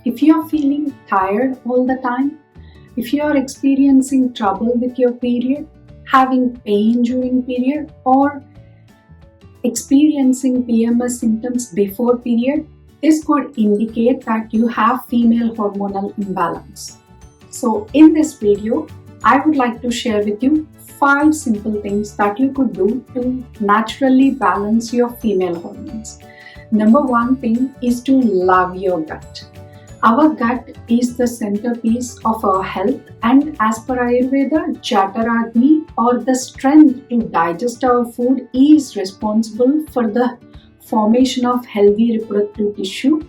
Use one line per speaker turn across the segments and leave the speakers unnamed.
If you are feeling tired all the time, if you are experiencing trouble with your period, having pain during period, or experiencing PMS symptoms before period, this could indicate that you have female hormonal imbalance. So in this video, I would like to share with you 5 simple things that you could do to naturally balance your female hormones. Number 1 thing is to love your gut. Our gut is the centerpiece of our health, and as per Ayurveda, Jataragni, or the strength to digest our food, is responsible for the formation of healthy reproductive tissue.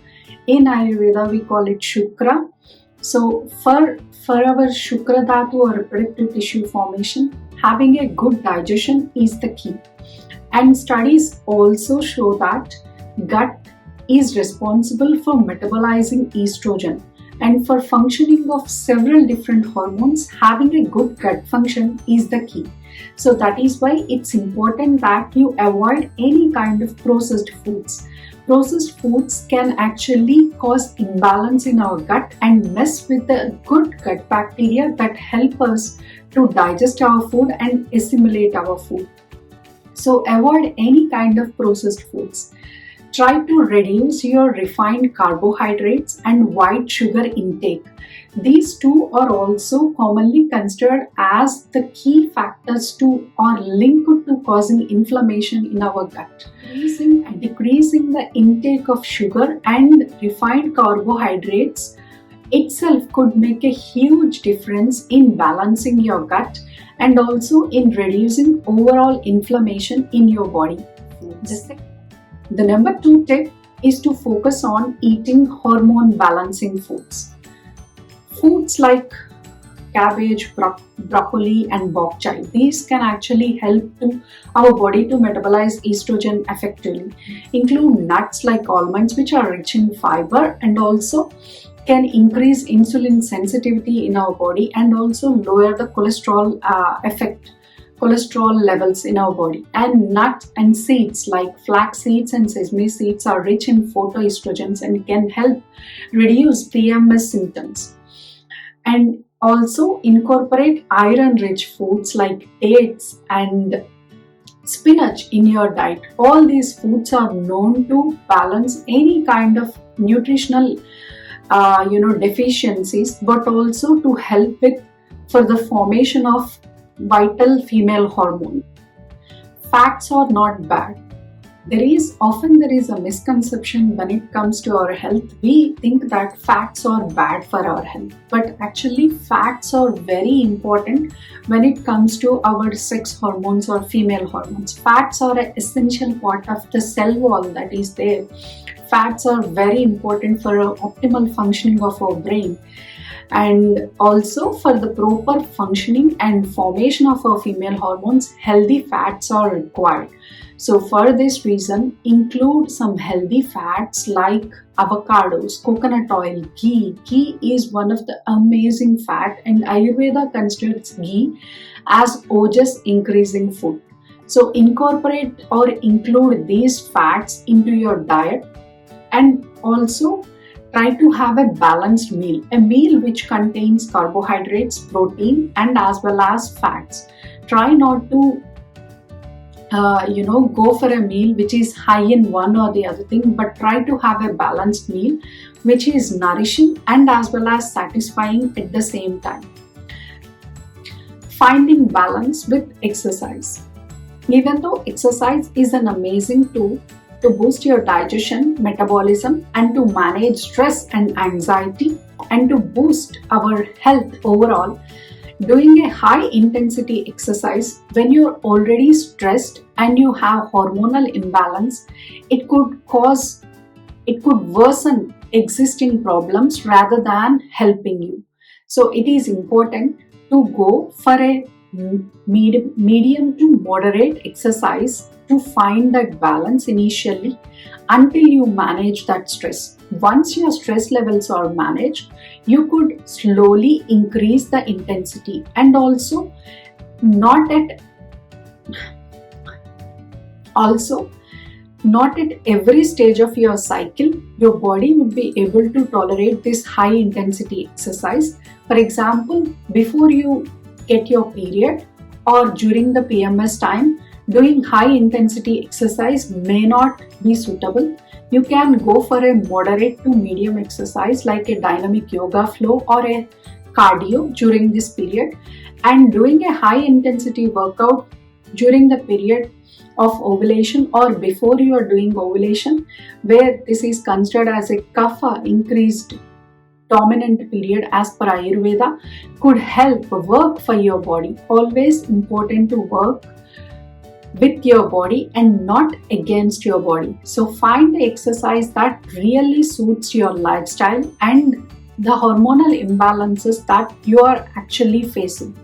In Ayurveda, we call it Shukra. So for our Shukra Dhatu or reproductive tissue formation, having a good digestion is the key. And studies also show that gut is responsible for metabolizing estrogen, and for functioning of several different hormones, having a good gut function is the key. So that is why it's important that you avoid any kind of processed foods. Processed foods can actually cause imbalance in our gut and mess with the good gut bacteria that help us to digest our food and assimilate our food. So avoid any kind of processed foods. Try to reduce your refined carbohydrates and white sugar intake. These two are also commonly considered as the key factors to or linked to causing inflammation in our gut. Decreasing the intake of sugar and refined carbohydrates itself could make a huge difference in balancing your gut and also in reducing overall inflammation in your body. The number 2 tip is to focus on eating hormone balancing foods. Foods like cabbage, broccoli and bok choy. These can actually help our body to metabolize estrogen effectively. Include nuts like almonds, which are rich in fiber and also can increase insulin sensitivity in our body and also lower the cholesterol levels in our body. And nuts and seeds like flax seeds and sesame seeds are rich in phytoestrogens and can help reduce PMS symptoms. And also incorporate iron-rich foods like dates and spinach in your diet. All these foods are known to balance any kind of nutritional deficiencies, but also to help for the formation of vital female hormone. Facts are not bad. There is a misconception when it comes to our health. We think that facts are bad for our health, but actually facts are very important when it comes to our sex hormones or female hormones. Fats are an essential part of the cell wall that is there. Fats are very important for optimal functioning of our brain. And also for the proper functioning and formation of our female hormones, healthy fats are required. So for this reason, include some healthy fats like avocados, coconut oil, ghee. Ghee is one of the amazing fat, and Ayurveda considers ghee as ojas increasing food. So incorporate or include these fats into your diet, and also try to have a balanced meal, a meal which contains carbohydrates, protein and as well as fats. Try not to go for a meal which is high in one or the other thing, but try to have a balanced meal which is nourishing and as well as satisfying at the same time. Finding balance with exercise. Even though exercise is an amazing tool to boost your digestion, metabolism, and to manage stress and anxiety, and to boost our health overall, doing a high intensity exercise when you're already stressed and you have hormonal imbalance, it could worsen existing problems rather than helping you. So it is important to go for a medium to moderate exercise to find that balance initially until you manage that stress. Once your stress levels are managed, you could slowly increase the intensity and also not at every stage of your cycle your body would be able to tolerate this high intensity exercise. For example, before you get your period or during the PMS time, doing high intensity exercise may not be suitable. You can go for a moderate to medium exercise like a dynamic yoga flow or a cardio during this period, and doing a high intensity workout during the period of ovulation or before you are doing ovulation, where this is considered as a kapha increased dominant period as per Ayurveda, could help work for your body. Always important to work with your body and not against your body. So find the exercise that really suits your lifestyle and the hormonal imbalances that you are actually facing.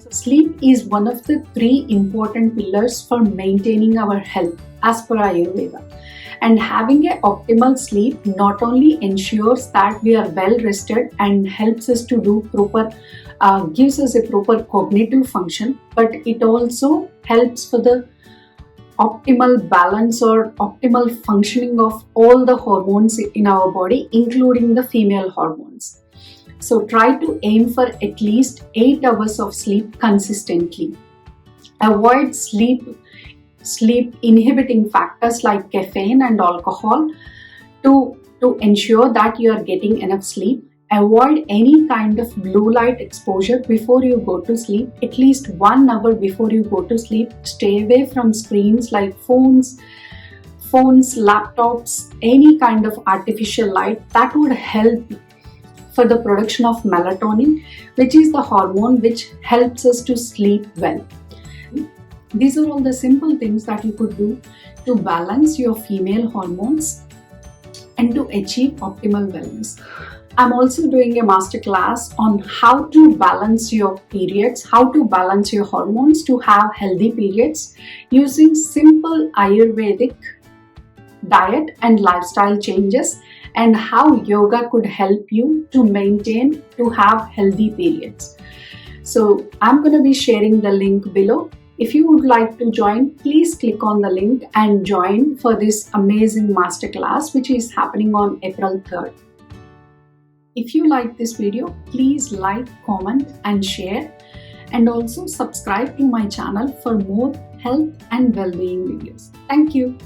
Sleep is one of the 3 important pillars for maintaining our health as per Ayurveda. And having an optimal sleep not only ensures that we are well rested and helps us to do gives us a proper cognitive function, but it also helps for the optimal balance or optimal functioning of all the hormones in our body, including the female hormones. So try to aim for at least 8 hours of sleep consistently. Avoid sleep inhibiting factors like caffeine and alcohol to ensure that you are getting enough sleep. Avoid any kind of blue light exposure before you go to sleep. At least 1 hour before you go to sleep, stay away from screens like phones, laptops, any kind of artificial light. That would help for the production of melatonin, which is the hormone which helps us to sleep well. These are all the simple things that you could do to balance your female hormones and to achieve optimal wellness. I'm also doing a masterclass on how to balance your periods, how to balance your hormones to have healthy periods using simple Ayurvedic diet and lifestyle changes, and how yoga could help you to have healthy periods. So I'm going to be sharing the link below. If you would like to join, please click on the link and join for this amazing masterclass which is happening on April 3rd. If you like this video, please like, comment and share, and also subscribe to my channel for more health and well-being videos. Thank you.